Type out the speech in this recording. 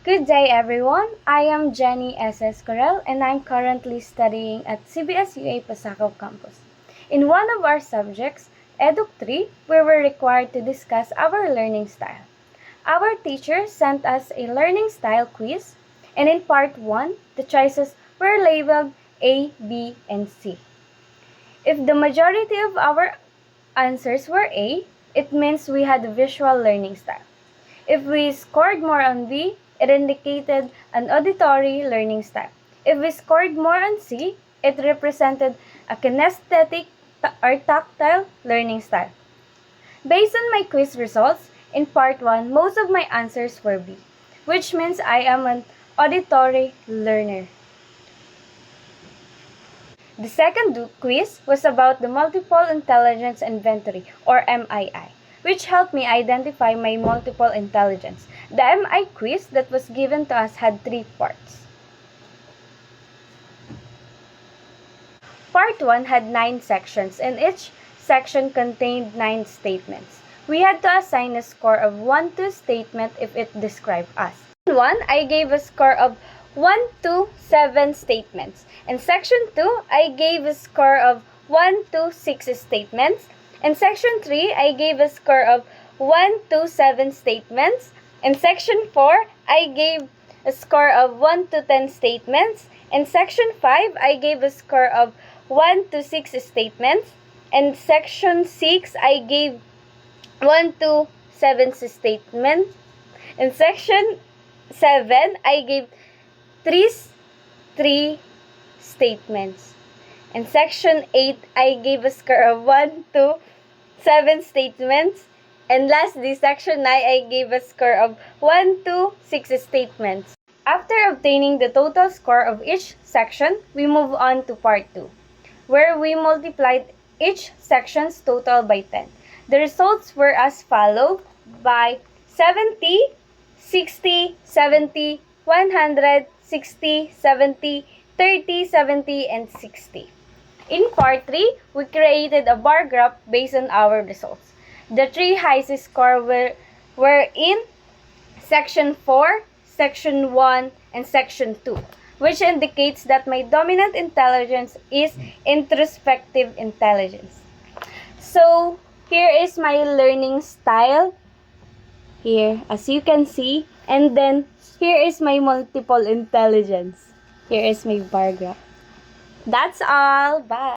Good day, everyone. I am Jenny S.S. Corel, and I'm currently studying at CBS-UA Pasakaw Campus. In one of our subjects, Educ 3, we were required to discuss our learning style. Our teacher sent us a learning style quiz, and in part 1, the choices were labeled A, B, and C. If the majority of our answers were A, it means we had a visual learning style. If we scored more on B, it indicated an auditory learning style. If we scored more on C, it represented a kinesthetic or tactile learning style. Based on my quiz results, in part 1, most of my answers were B, which means I am an auditory learner. The second quiz was about the Multiple Intelligence Inventory, or MII, which helped me identify my multiple intelligence. The MI quiz that was given to us had 3 parts. Part 1 had 9 sections, and each section contained 9 statements. We had to assign a score of 1 to a statement if it described us. In 1, I gave a score of 1 to 7 statements. In section 2, I gave a score of 1 to 6 statements. In section 3, I gave a score of 1 to 7 statements. In section 4, I gave a score of 1 to 10 statements. In section 5, I gave a score of 1 to 6 statements. In section 6, I gave 1 to 7 statements. In section 7, I gave 3 statements. In section 8, I gave a score of 1 to 7 statements. And lastly, section 9, I gave a score of 1 to 6 statements. After obtaining the total score of each section, we move on to part 2, where we multiplied each section's total by 10. The results were as follows by 70, 60, 70, 100, 60, 70, 30, 70, and 60. In part 3, we created a bar graph based on our results. The 3 highest scores were in Section 4, Section 1, and Section 2, which indicates that my dominant intelligence is introspective intelligence. So, here is my learning style. Here, as you can see. And then, here is my multiple intelligence. Here is my bar graph. That's all. Bye.